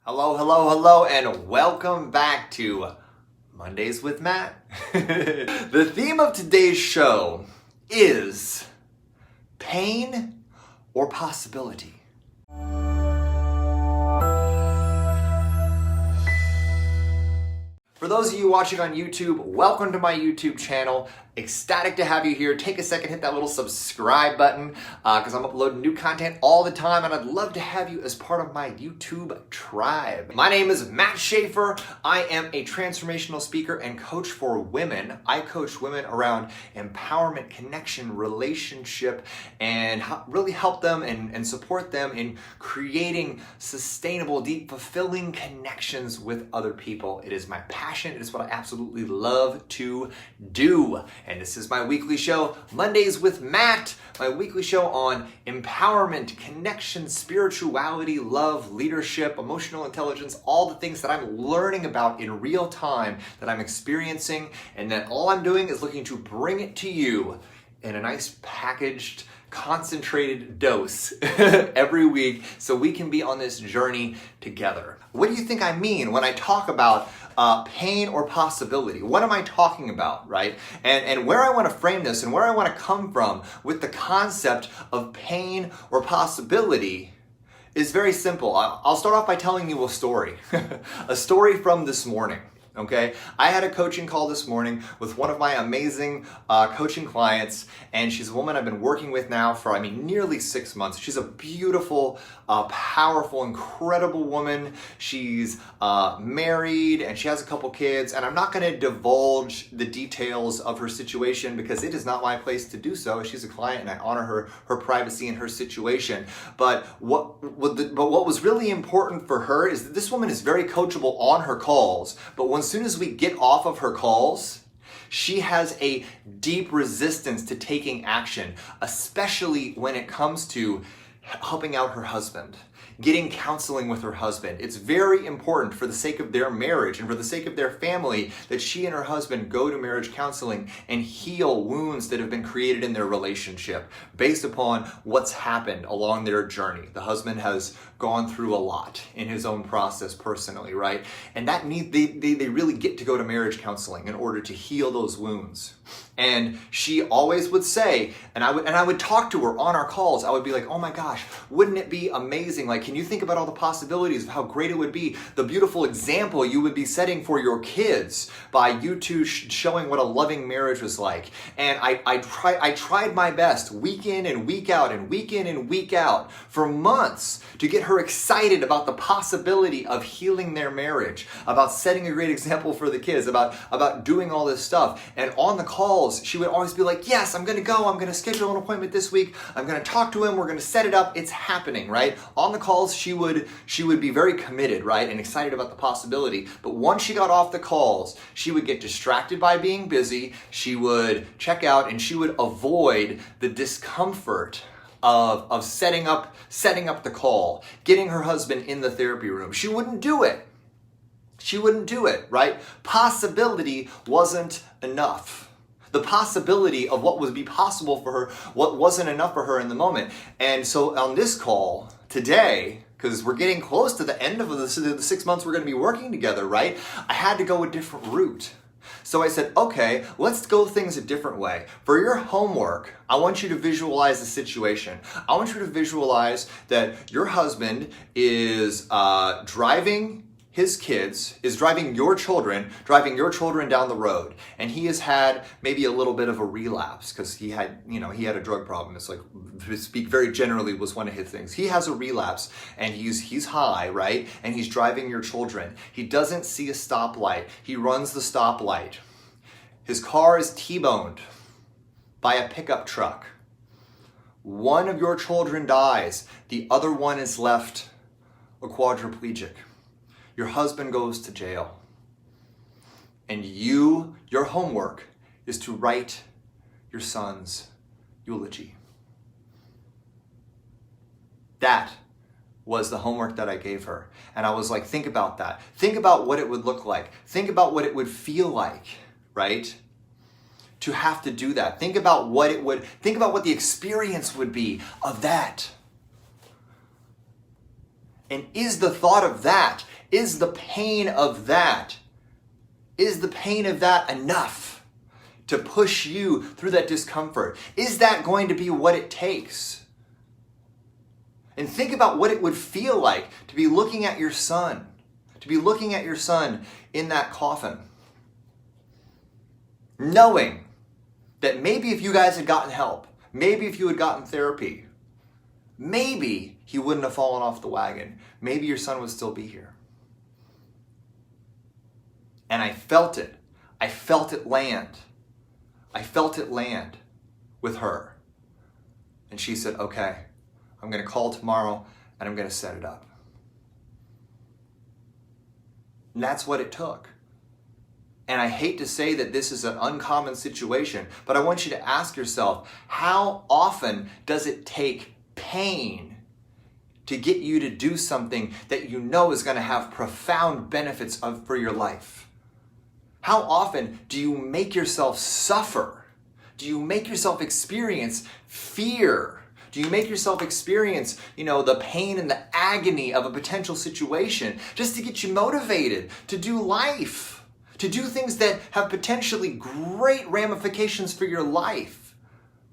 Hello, hello, hello, and welcome back to Mondays with Matt. The theme of today's show is pain or possibility. For those of you watching on YouTube, welcome to my YouTube channel. Ecstatic to have you here. Take a second, hit that little subscribe button because I'm uploading new content all the time and I'd love to have you as part of my YouTube tribe. My name is Matt Shaffer. I am a transformational speaker and coach for women. I coach women around empowerment, connection, relationship, and really help them and support them in creating sustainable, deep, fulfilling connections with other people. It is my passion. It is what I absolutely love to do. And this is my weekly show, Mondays with Matt, my weekly show on empowerment, connection, spirituality, love, leadership, emotional intelligence, all the things that I'm learning about in real time, that I'm experiencing, and that all I'm doing is looking to bring it to you in a nice packaged, concentrated dose every week so we can be on this journey together. What do you think I mean when I talk about pain or possibility? What am I talking about, right? And where I want to frame this and where I want to come from with the concept of pain or possibility is very simple. I'll start off by telling you a story. A story from this morning. Okay, I had a coaching call this morning with one of my amazing coaching clients, and she's a woman I've been working with now for, nearly 6 months. She's a beautiful, powerful, incredible woman. She's married and she has a couple kids, and I'm not going to divulge the details of her situation because it is not my place to do so. She's a client and I honor her privacy and her situation. But what was really important for her is that this woman is very coachable on her calls, but as soon as we get off of her calls, she has a deep resistance to taking action, especially when it comes to helping out her husband, getting counseling with her husband. It's very important for the sake of their marriage and for the sake of their family that she and her husband go to marriage counseling and heal wounds that have been created in their relationship based upon what's happened along their journey. The husband has gone through a lot in his own process personally, right? And that they really get to go to marriage counseling in order to heal those wounds. And she always would say, and I would talk to her on our calls. I would be like, oh my gosh, wouldn't it be amazing? Like, can you think about all the possibilities of how great it would be? The beautiful example you would be setting for your kids by you two showing what a loving marriage was like. And I tried my best week in and week out and week in and week out for months to get her excited about the possibility of healing their marriage, about setting a great example for the kids, about doing all this stuff. And on the calls, she would always be like, yes, I'm going to go. I'm going to schedule an appointment this week. I'm going to talk to him. We're going to set it up. It's happening, right? On the calls, she would be very committed, right? And excited about the possibility. But once she got off the calls, she would get distracted by being busy. She would check out and she would avoid the discomfort of setting up the call, getting her husband in the therapy room. She wouldn't do it. She wouldn't do it, right? Possibility wasn't enough. The possibility of what would be possible for her, what wasn't enough for her in the moment. And so on this call today, because we're getting close to the end of the 6 months we're going to be working together, right? I had to go a different route. So I said, okay, let's go things a different way. For your homework, I want you to visualize the situation. I want you to visualize that your husband is driving your children down the road. And he has had maybe a little bit of a relapse because he had a drug problem. It's like, to speak very generally, was one of his things. He has a relapse and he's high, right? And he's driving your children. He doesn't see a stoplight. He runs the stoplight. His car is T-boned by a pickup truck. One of your children dies. The other one is left a quadriplegic. Your husband goes to jail. And your homework is to write your son's eulogy. That was the homework that I gave her. And I was like, think about that. Think about what it would look like. Think about what it would feel like, right? To have to do that. Think about what the experience would be of that. And is the thought of that Is the pain of that enough to push you through that discomfort? Is that going to be what it takes? And think about what it would feel like to be looking at your son, in that coffin, knowing that maybe if you guys had gotten help, maybe if you had gotten therapy, maybe he wouldn't have fallen off the wagon. Maybe your son would still be here. And I felt it. I felt it land. I felt it land with her. And she said, okay, I'm going to call tomorrow and I'm going to set it up. And that's what it took. And I hate to say that this is an uncommon situation, but I want you to ask yourself, how often does it take pain to get you to do something that you know is going to have profound benefits for your life? How often do you make yourself suffer? Do you make yourself experience fear? Do you make yourself experience, the pain and the agony of a potential situation just to get you motivated to do life, to do things that have potentially great ramifications for your life?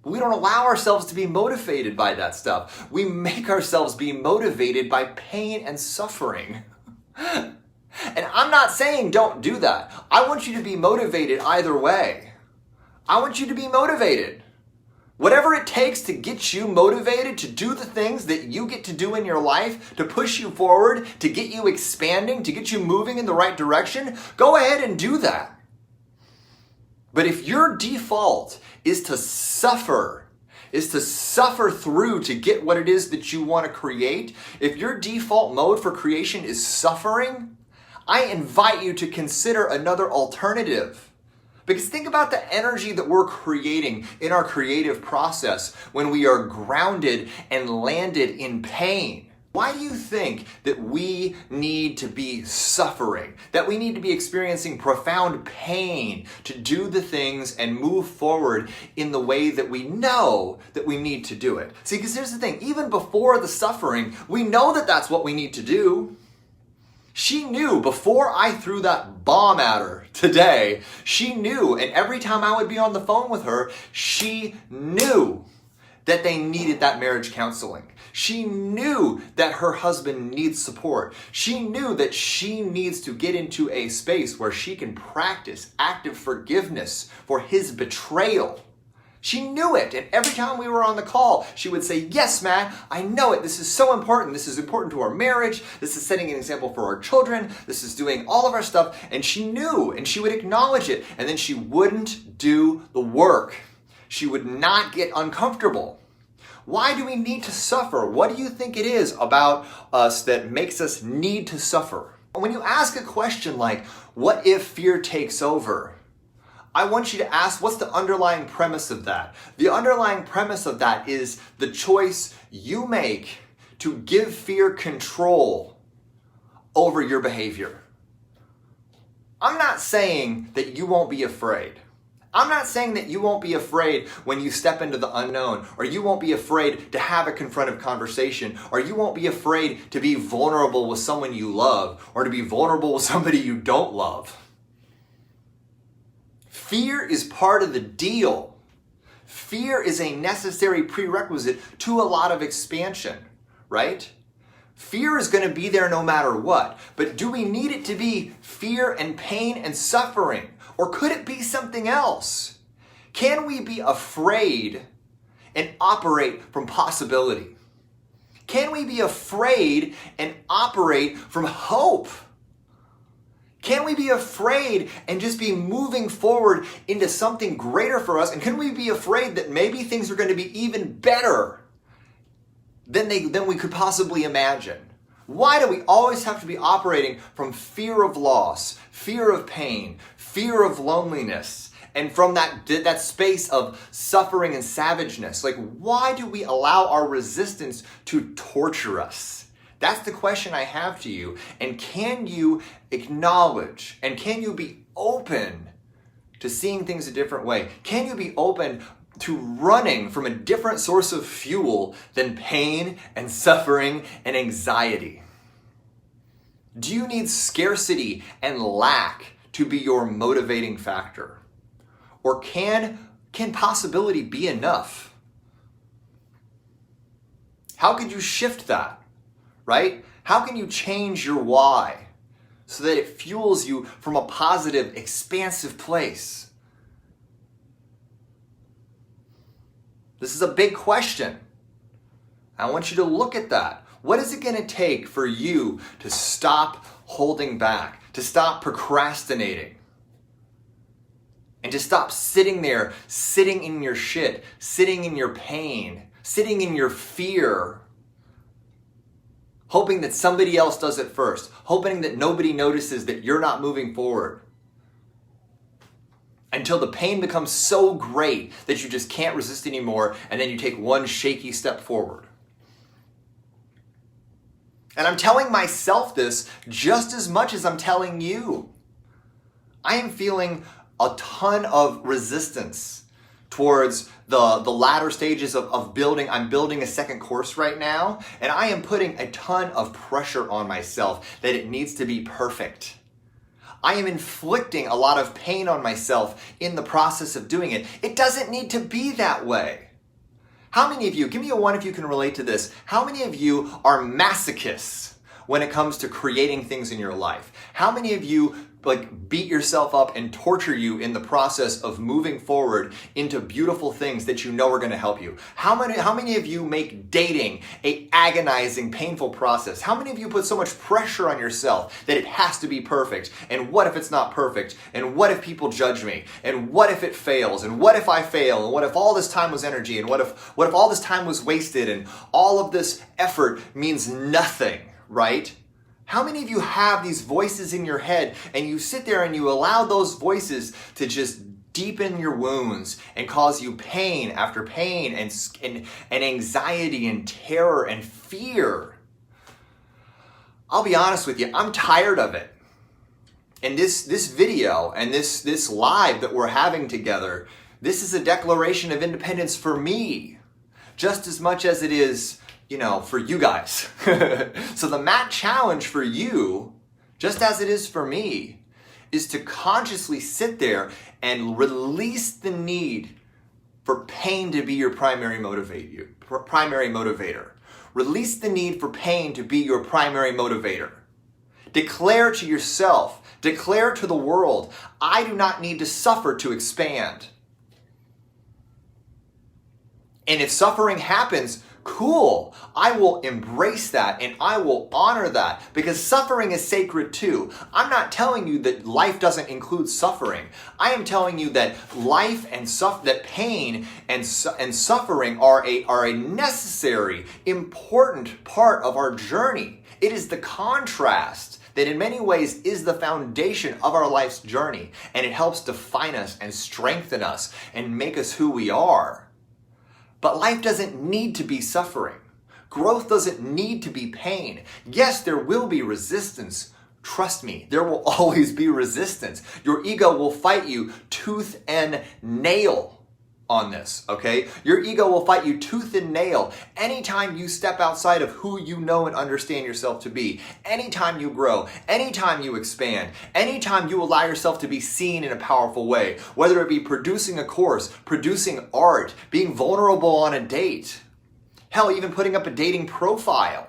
But we don't allow ourselves to be motivated by that stuff. We make ourselves be motivated by pain and suffering. And I'm not saying don't do that. I want you to be motivated either way. I want you to be motivated. Whatever it takes to get you motivated to do the things that you get to do in your life, to push you forward, to get you expanding, to get you moving in the right direction, go ahead and do that. But if your default is to suffer through to get what it is that you want to create, if your default mode for creation is suffering, I invite you to consider another alternative. Because think about the energy that we're creating in our creative process when we are grounded and landed in pain. Why do you think that we need to be suffering, that we need to be experiencing profound pain to do the things and move forward in the way that we know that we need to do it? See, because here's the thing, even before the suffering, we know that that's what we need to do. She knew before I threw that bomb at her today, she knew, and every time I would be on the phone with her, she knew that they needed that marriage counseling. She knew that her husband needs support. She knew that she needs to get into a space where she can practice active forgiveness for his betrayal. She knew it, and every time we were on the call, she would say, yes, Matt, I know it. This is so important. This is important to our marriage. This is setting an example for our children. This is doing all of our stuff. And she knew, and she would acknowledge it, and then she wouldn't do the work. She would not get uncomfortable. Why do we need to suffer? What do you think it is about us that makes us need to suffer? When you ask a question like, what if fear takes over? I want you to ask, what's the underlying premise of that? The underlying premise of that is the choice you make to give fear control over your behavior. I'm not saying that you won't be afraid. I'm not saying that you won't be afraid when you step into the unknown, or you won't be afraid to have a confrontive conversation, or you won't be afraid to be vulnerable with someone you love, or to be vulnerable with somebody you don't love. Fear is part of the deal. Fear is a necessary prerequisite to a lot of expansion, right? Fear is going to be there no matter what. But do we need it to be fear and pain and suffering? Or could it be something else? Can we be afraid and operate from possibility? Can we be afraid and operate from hope? Can we be afraid and just be moving forward into something greater for us? And can we be afraid that maybe things are going to be even better than we could possibly imagine? Why do we always have to be operating from fear of loss, fear of pain, fear of loneliness, and from that space of suffering and savageness? Like, why do we allow our resistance to torture us? That's the question I have to you. And can you acknowledge and can you be open to seeing things a different way? Can you be open to running from a different source of fuel than pain and suffering and anxiety? Do you need scarcity and lack to be your motivating factor? Or can possibility be enough? How could you shift that, right? How can you change your why so that it fuels you from a positive, expansive place? This is a big question. I want you to look at that. What is it going to take for you to stop holding back, to stop procrastinating, and to stop sitting there, sitting in your shit, sitting in your pain, sitting in your fear, hoping that somebody else does it first, hoping that nobody notices that you're not moving forward, until the pain becomes so great that you just can't resist anymore, and then you take one shaky step forward. And I'm telling myself this just as much as I'm telling you. I am feeling a ton of resistance towards the latter stages of building. I'm building a second course right now, and I am putting a ton of pressure on myself that it needs to be perfect. I am inflicting a lot of pain on myself in the process of doing it. It doesn't need to be that way. How many of you, give me a 1 if you can relate to this, how many of you are masochists when it comes to creating things in your life? How many of you beat yourself up and torture you in the process of moving forward into beautiful things that you know are going to help you? How many of you make dating a agonizing, painful process? How many of you put so much pressure on yourself that it has to be perfect? And what if it's not perfect? And what if people judge me? And what if it fails? And what if I fail? And what if all this time was energy? And what if all this time was wasted? And all of this effort means nothing, right? How many of you have these voices in your head and you sit there and you allow those voices to just deepen your wounds and cause you pain after pain and anxiety and terror and fear? I'll be honest with you, I'm tired of it. And this video and this live that we're having together, this is a declaration of independence for me, just as much as it is for you guys. So the Matt challenge for you, just as it is for me, is to consciously sit there and release the need for pain to be your primary motivator. Release the need for pain to be your primary motivator. Declare to yourself, declare to the world, I do not need to suffer to expand. And if suffering happens, cool. I will embrace that and I will honor that, because suffering is sacred too. I'm not telling you that life doesn't include suffering. I am telling you that life and that pain and suffering are a necessary, important part of our journey. It is the contrast that in many ways is the foundation of our life's journey, and it helps define us and strengthen us and make us who we are. But life doesn't need to be suffering. Growth doesn't need to be pain. Yes, there will be resistance. Trust me, there will always be resistance. Your ego will fight you tooth and nail on this, okay? Your ego will fight you tooth and nail anytime you step outside of who you know and understand yourself to be. Anytime you grow, anytime you expand, anytime you allow yourself to be seen in a powerful way, whether it be producing a course, producing art, being vulnerable on a date, hell, even putting up a dating profile.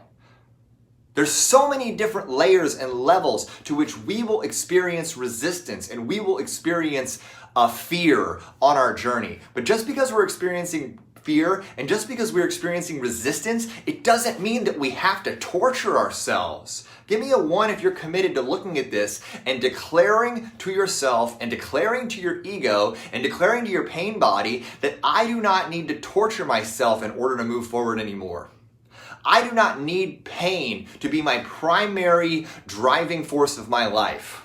There's so many different layers and levels to which we will experience resistance and we will experience a fear on our journey. But just because we're experiencing fear and just because we're experiencing resistance, it doesn't mean that we have to torture ourselves. Give me a 1 if you're committed to looking at this and declaring to yourself and declaring to your ego and declaring to your pain body that I do not need to torture myself in order to move forward anymore. I do not need pain to be my primary driving force of my life.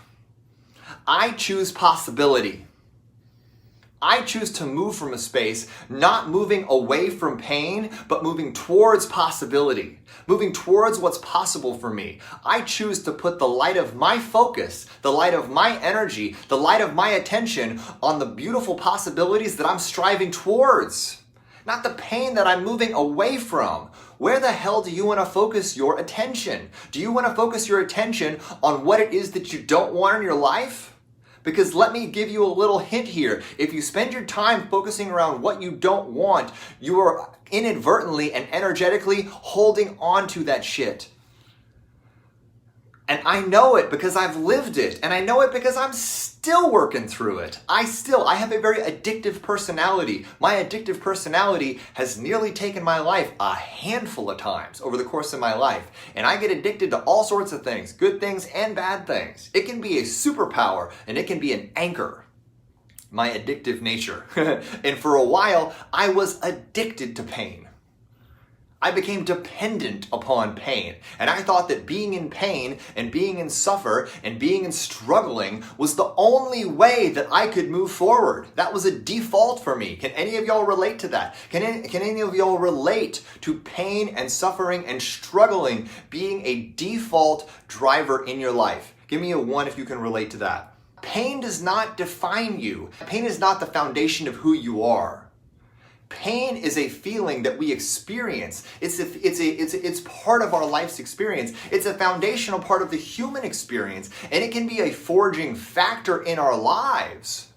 I choose possibility. I choose to move from a space, not moving away from pain, but moving towards possibility, moving towards what's possible for me. I choose to put the light of my focus, the light of my energy, the light of my attention on the beautiful possibilities that I'm striving towards. not the pain that I'm moving away from. Where the hell do you want to focus your attention? Do you want to focus your attention on what it is that you don't want in your life? Because let me give you a little hint here. If you spend your time focusing around what you don't want, you are inadvertently and energetically holding on to that shit. And I know it because I've lived it. And I know it because I'm still working through it. I have a very addictive personality. My addictive personality has nearly taken my life a handful of times over the course of my life. And I get addicted to all sorts of things, good things and bad things. It can be a superpower and it can be an anchor. My addictive nature. And for a while, I was addicted to pain. I became dependent upon pain. And I thought that being in pain and being in suffer and being in struggling was the only way that I could move forward. That was a default for me. Can any of y'all relate to that? Can any of y'all relate to pain and suffering and struggling being a default driver in your life? Give me a 1 if you can relate to that. Pain does not define you. Pain is not the foundation of who you are. Pain is a feeling that we experience. It's part of our life's experience. It's a foundational part of the human experience, and it can be a forging factor in our lives.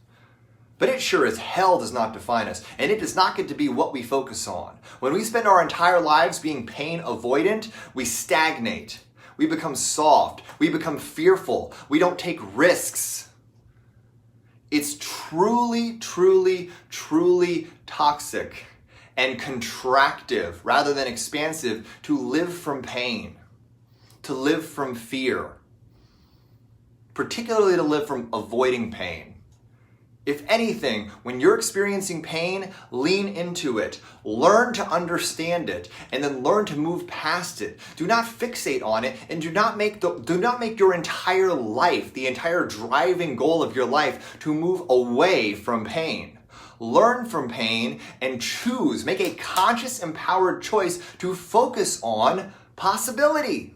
But it sure as hell does not define us, and it does not get to be what we focus on. When we spend our entire lives being pain avoidant, we stagnate. We become soft. We become fearful. We don't take risks. It's truly, truly, truly toxic and contractive rather than expansive to live from pain, to live from fear, particularly to live from avoiding pain. If anything, when you're experiencing pain, lean into it. Learn to understand it, and then learn to move past it. Do not fixate on it, and do not make your entire life, the entire driving goal of your life, to move away from pain. Learn from pain and choose, make a conscious, empowered choice to focus on possibility.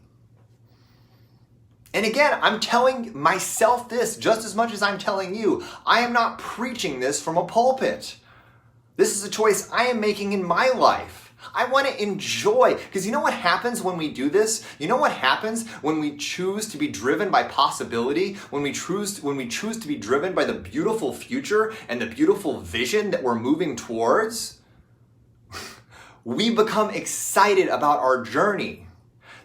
And again, I'm telling myself this just as much as I'm telling you. I am not preaching this from a pulpit. This is a choice I am making in my life. I want to enjoy, because you know what happens when we do this? You know what happens when we choose to be driven by possibility? When we choose to be driven by the beautiful future and the beautiful vision that we're moving towards? We become excited about our journey.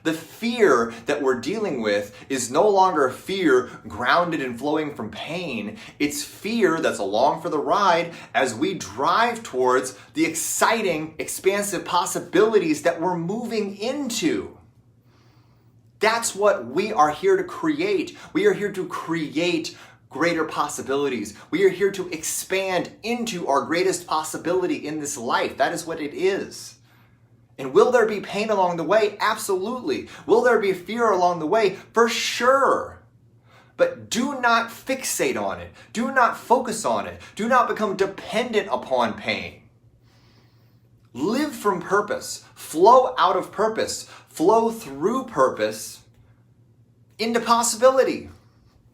The fear that we're dealing with is no longer fear grounded and flowing from pain. It's fear that's along for the ride as we drive towards the exciting, expansive possibilities that we're moving into. That's what we are here to create. We are here to create greater possibilities. We are here to expand into our greatest possibility in this life. That is what it is. And will there be pain along the way? Absolutely. Will there be fear along the way? For sure. But do not fixate on it. Do not focus on it. Do not become dependent upon pain. Live from purpose. Flow out of purpose. Flow through purpose into possibility.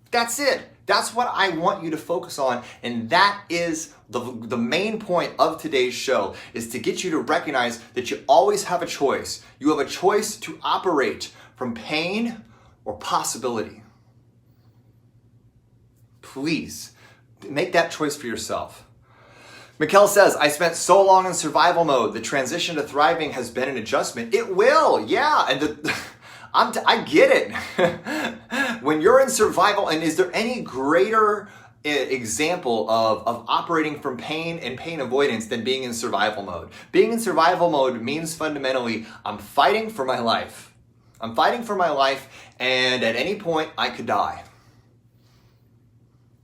That's it. That's what I want you to focus on, and that is the main point of today's show, is to get you to recognize that you always have a choice. You have a choice to operate from pain or possibility. Please, make that choice for yourself. Mikkel says, I spent so long in survival mode. The transition to thriving has been an adjustment. It will, yeah, and I get it. When you're in survival, and is there any greater example of operating from pain and pain avoidance than being in survival mode? Being in survival mode means fundamentally, I'm fighting for my life. I'm fighting for my life, and at any point, I could die.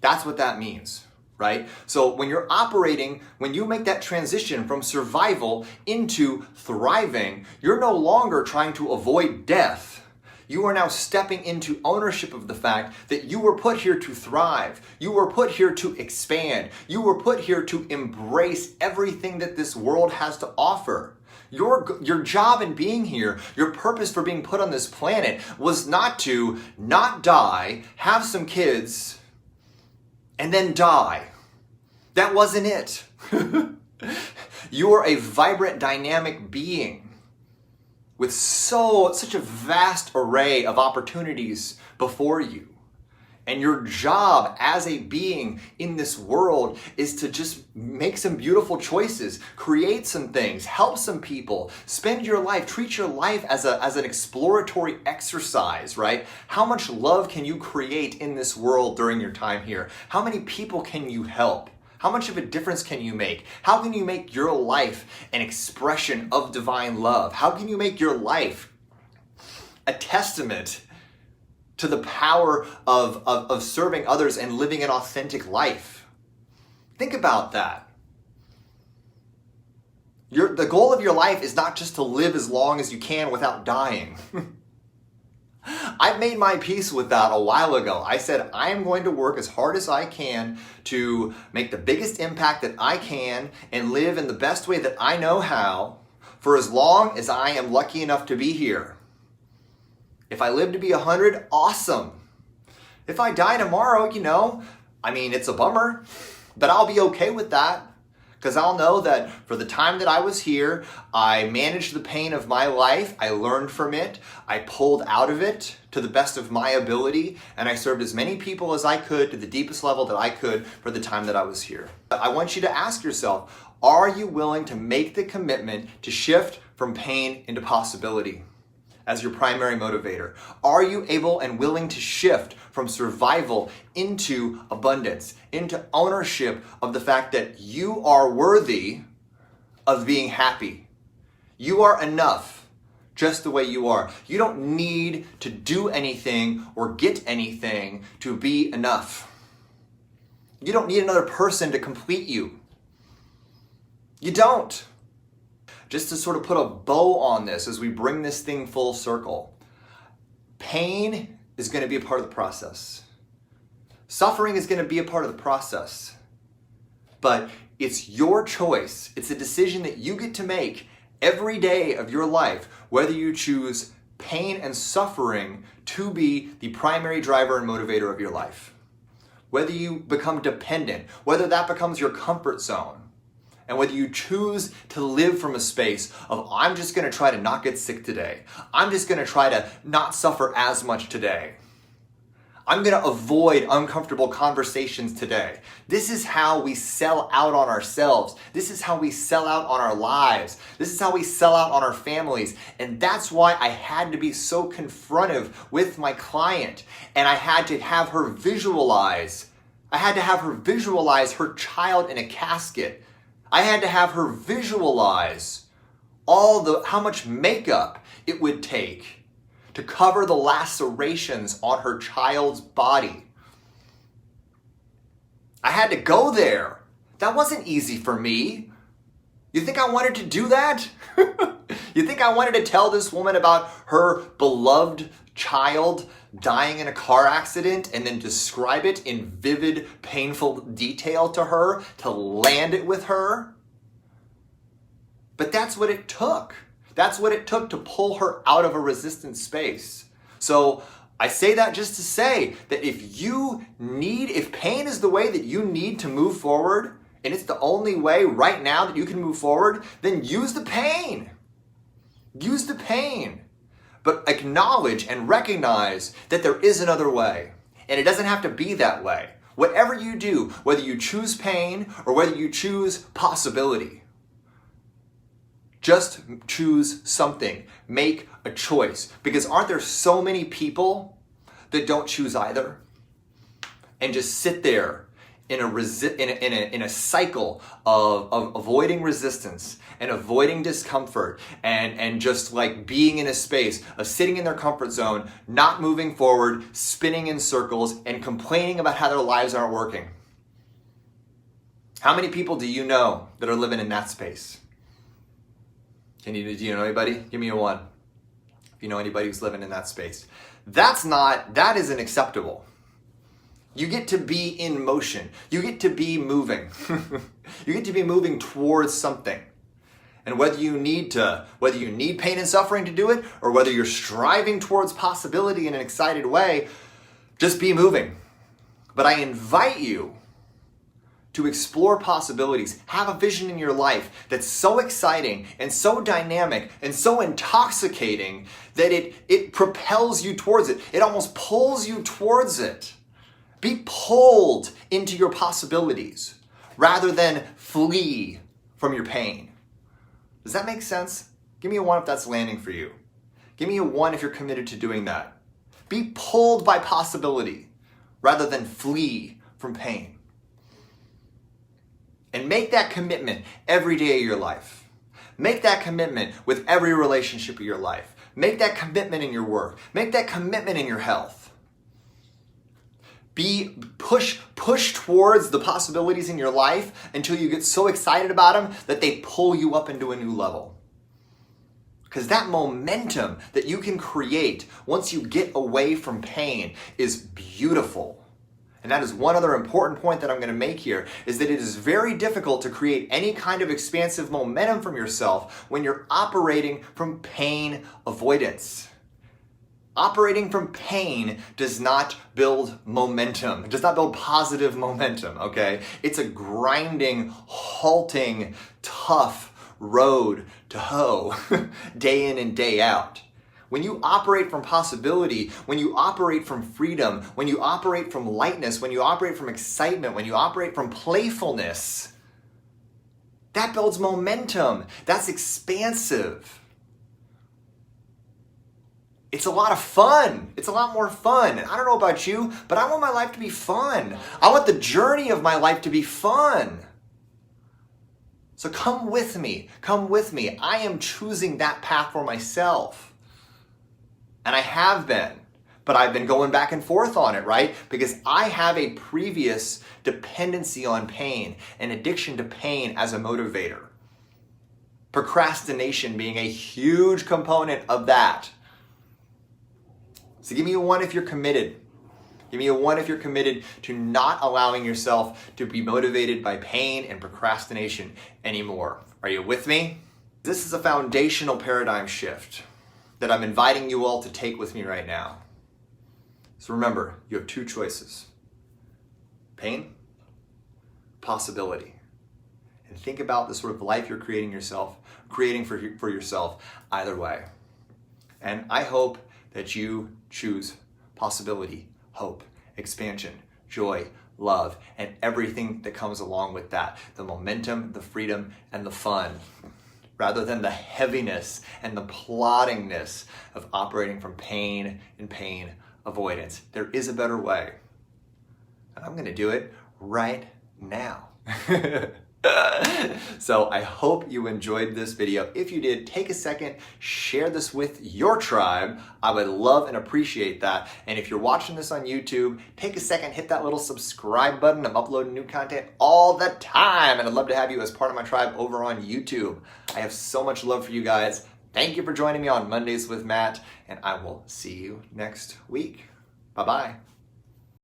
That's what that means, right? So when you're operating, when you make that transition from survival into thriving, you're no longer trying to avoid death. You are now stepping into ownership of the fact that you were put here to thrive. You were put here to expand. You were put here to embrace everything that this world has to offer. Your job in being here, your purpose for being put on this planet was not to not die, have some kids, and then die. That wasn't it. You are a vibrant, dynamic being with such a vast array of opportunities before you. And your job as a being in this world is to just make some beautiful choices, create some things, help some people, spend your life, treat your life as an exploratory exercise, right? How much love can you create in this world during your time here? How many people can you help? How much of a difference can you make? How can you make your life an expression of divine love? How can you make your life a testament to the power of serving others and living an authentic life? Think about that. The goal of your life is not just to live as long as you can without dying. I've made my peace with that a while ago. I said, I am going to work as hard as I can to make the biggest impact that I can and live in the best way that I know how for as long as I am lucky enough to be here. If I live to be 100, awesome. If I die tomorrow, it's a bummer, but I'll be okay with that because I'll know that for the time that I was here, I managed the pain of my life, I learned from it, I pulled out of it to the best of my ability, and I served as many people as I could to the deepest level that I could for the time that I was here. I want you to ask yourself, are you willing to make the commitment to shift from pain into possibility as your primary motivator? Are you able and willing to shift from survival into abundance, into ownership of the fact that you are worthy of being happy? You are enough just the way you are. You don't need to do anything or get anything to be enough. You don't need another person to complete you. You don't. Just to sort of put a bow on this as we bring this thing full circle, pain is going to be a part of the process. Suffering is going to be a part of the process. But it's your choice. It's a decision that you get to make every day of your life, whether you choose pain and suffering to be the primary driver and motivator of your life. Whether you become dependent, whether that becomes your comfort zone. And whether you choose to live from a space of, I'm just going to try to not get sick today. I'm just going to try to not suffer as much today. I'm going to avoid uncomfortable conversations today. This is how we sell out on ourselves. This is how we sell out on our lives. This is how we sell out on our families. And that's why I had to be so confrontive with my client. And I had to have her visualize her child in a casket. I had to have her visualize how much makeup it would take to cover the lacerations on her child's body. I had to go there. That wasn't easy for me. You think I wanted to do that? You think I wanted to tell this woman about her beloved child dying in a car accident and then describe it in vivid, painful detail to her, to land it with her? But that's what it took. That's what it took to pull her out of a resistant space. So I say that just to say that if pain is the way that you need to move forward, and it's the only way right now that you can move forward, then use the pain. Use the pain. But acknowledge and recognize that there is another way. And it doesn't have to be that way. Whatever you do, whether you choose pain or whether you choose possibility, just choose something. Make a choice. Because aren't there so many people that don't choose either? And just sit there in a cycle of avoiding resistance and avoiding discomfort and just like being in a space of sitting in their comfort zone, not moving forward, spinning in circles, and complaining about how their lives aren't working. How many people do you know that are living in that space? Do you know anybody? Give me a one. If you know anybody who's living in that space. That isn't acceptable. You get to be in motion. You get to be moving. You get to be moving towards something. And whether you need pain and suffering to do it, or whether you're striving towards possibility in an excited way, just be moving. But I invite you to explore possibilities, have a vision in your life that's so exciting and so dynamic and so intoxicating that it propels you towards it. It almost pulls you towards it. Be pulled into your possibilities rather than flee from your pain. Does that make sense? Give me a 1 if that's landing for you. Give me a 1 if you're committed to doing that. Be pulled by possibility rather than flee from pain. And make that commitment every day of your life. Make that commitment with every relationship of your life. Make that commitment in your work. Make that commitment in your health. Push towards the possibilities in your life until you get so excited about them that they pull you up into a new level. Because that momentum that you can create once you get away from pain is beautiful. And that is one other important point that I'm going to make here, is that it is very difficult to create any kind of expansive momentum from yourself when you're operating from pain avoidance. Operating from pain does not build momentum. It does not build positive momentum, okay? It's a grinding, halting, tough road to hoe day in and day out. When you operate from possibility, when you operate from freedom, when you operate from lightness, when you operate from excitement, when you operate from playfulness, that builds momentum. That's expansive. It's a lot of fun. It's a lot more fun. And I don't know about you, but I want my life to be fun. I want the journey of my life to be fun. So come with me. Come with me. I am choosing that path for myself. And I have been. But I've been going back and forth on it, right? Because I have a previous dependency on pain, an addiction to pain as a motivator. Procrastination being a huge component of that. So give me a 1 if you're committed. Give me a 1 if you're committed to not allowing yourself to be motivated by pain and procrastination anymore. Are you with me? This is a foundational paradigm shift that I'm inviting you all to take with me right now. So remember, you have 2 choices. Pain, possibility. And think about the sort of life you're creating for yourself either way. And I hope that you choose possibility, hope, expansion, joy, love, and everything that comes along with that. The momentum, the freedom, and the fun, rather than the heaviness and the ploddingness of operating from pain and pain avoidance. There is a better way. And I'm going to do it right now. So I hope you enjoyed this video. If you did, take a second, share this with your tribe. I would love and appreciate that. And if you're watching this on YouTube, take a second, hit that little subscribe button. I'm uploading new content all the time, and I'd love to have you as part of my tribe over on YouTube. I have so much love for you guys. Thank you for joining me on Mondays with Matt, and I will see you next week. Bye-bye.